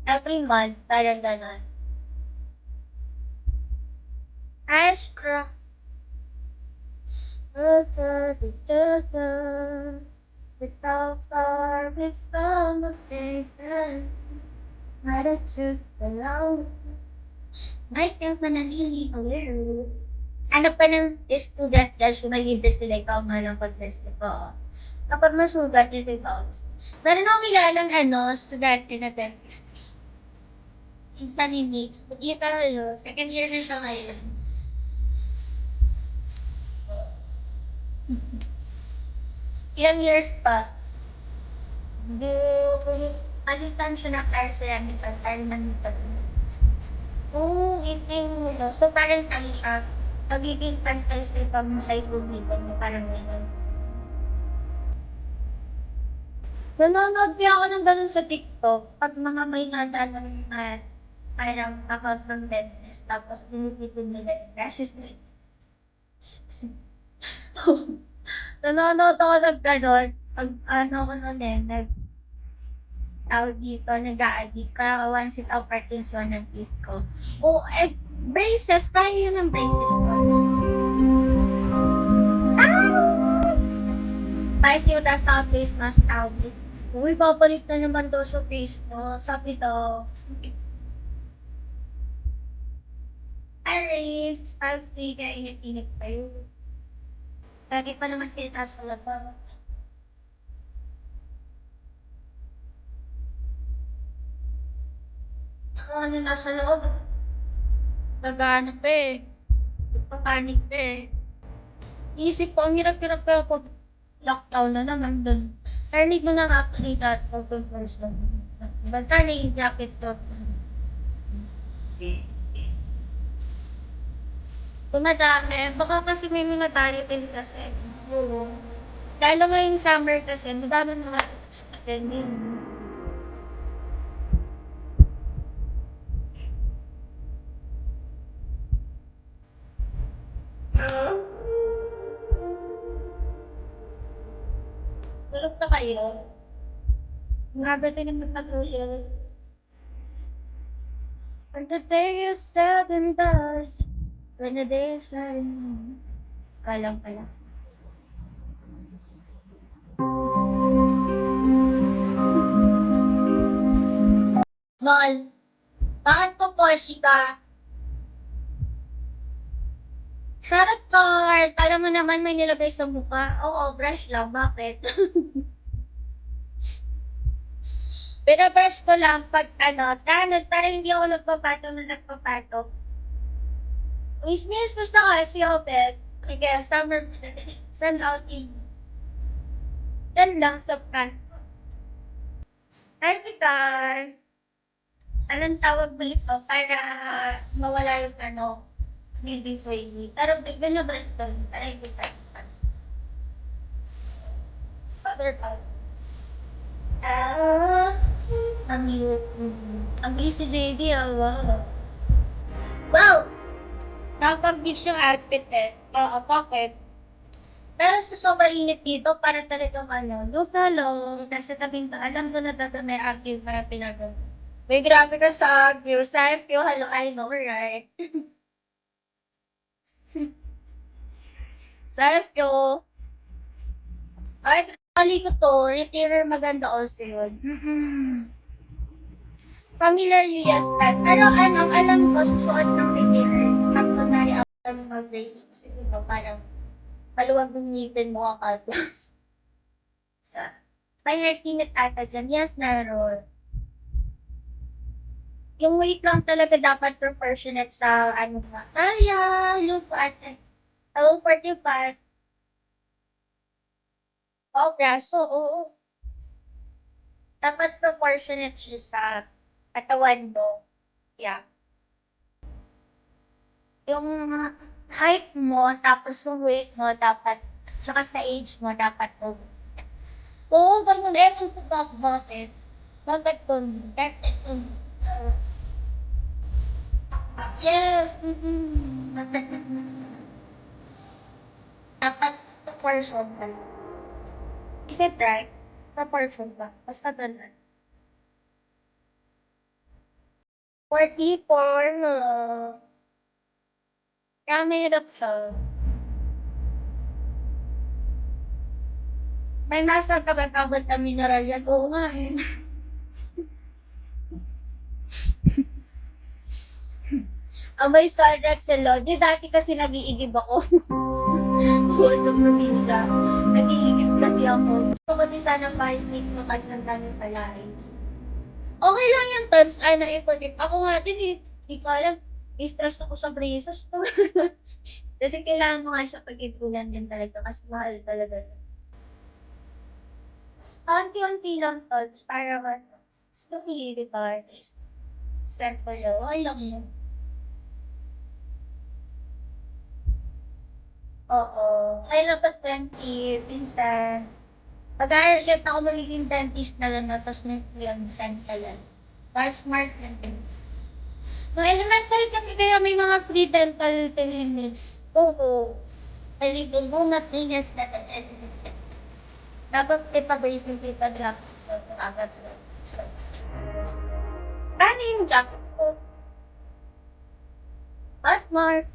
Every month, parang gano'n. Ice cream. Without service from a paper, attitude alone. Might have mananili aware. Hanap ka ng student dash malibre sila ikaw nga lang pag-test ko. Kapag masugat, yun ikaw. Meron akong kilalang estudyante na dentist. Minsan hindi. Pagkita yun, second year na siya ngayon. Ilang years pa? Alitan siya ng ceramical, tarmanitan. Oo, ito yun. So, parang ano siya, magiging pantay sa ibang size ng people na parang gano'n. Nanonood din ako ng gano'n sa TikTok, pag mga may nadaan na parang account ng business, tapos tinitipid nila yung prices nila. Nanonood ako ng gano'n, pag ano ko nun tawag dito, nag-a-addict, kaya once it out Parkinson ng teeth ko. O, braces, kaya yun ang braces ko. Tapos yung taas na face mask tawag. Uy, papalit na naman daw sa face mo. Sabi daw, arrange, sabi kaya init-init pa yun. Lagi pa naman kita sa labas. Ano nasa loob? Naghahanap Papanik Iisip ko, ang hirap-hirap kaya pag lockdown na naman dun. Narinig mo na nga actually that open person. Basta na yung jacket to. Dumadami. Baka kasi may mga tayo din kasi. Oo. Lalo ngayong summer kasi, madami mga attending. Tulog na kayo? Umaga din naman matulog. When the day is said and done, when the day is said and done. Kalang pala. Nol, bakit po Porsche ka? Charot card! Alam mo naman may nilagay sa mukha. Oo, brush lang. Bakit? Binabrush ko lang pag tanod, parang hindi ako nagpapato. Miss, basta kasi open. Sige, summer, sun outing. Yan lang sa kan. Ay, Mikan. Anong tawag mo ito para mawala yung baby baby. Pero binabrush ko lang. Ay, Mikan. Other part. Ang cute. Ang bilis si JD, wow. Wow! Nakapag-beach yung outfit Oo, bakit? Pero sa sobrang init dito, para talagang look along, nasa tabing ka, alam ko na talaga may active na pinagawa. May grabe ka sa Agyo. Sa FQ, hello, I know, right? Sa FQ, ay, kali ko to, retailer maganda also yun. Familiar you, yes, pero alam ko, susuot ng retailer. Pag kunwari after mo mag-braces, kasi diba, parang maluwag ng ngipin mo kapag. May hair kinit ata dyan. Yes, naroon. Yung weight lang talaga dapat proportionate sa ba. Kaya, lupa at all 45. Braso, oo. Dapat proportionate siya sa katawan mo. Yeah. Yung height mo, tapos yung weight mo, dapat, saka sa age mo, dapat Oo, ganun. Ewan ko bakit. Bakit kung, yes, dapat proportion ba? Is it right? Proportion ba? Basta ganun. 44, kaya mahirap siya. May nasa kabag-abag na mineral yan. Oo nga eh. Amoy Sunrise Salon. Di dati kasi nag-iigib ako. Buwan sa probinsya. Nag-iigib kasi ako. Gusto ko din sana pa-snake mo kasi ang daming palain. Okay lang yan, Tons. Ay, naipagip. Ako nga din eh. Di ko alam. I-stress ako sa braces to. Kasi kailangan mo nga siya pag-ipulan din talaga kasi mahal talaga. Unti-unti lang, Tons. Para gusto ko artist. Set ko lang. Okay lang yun. Oo. Kaya pag 20, minsan, pag-aaral ulit ako magiging dentist na lang, tapos may yung dental. Para smart na din. Nung elementary kami kaya may mga free dental clinics. Oo. Malibre muna, clinics na dapat ipa-base ng ipa-job. Agad sa. Paano yung job ko? Smart.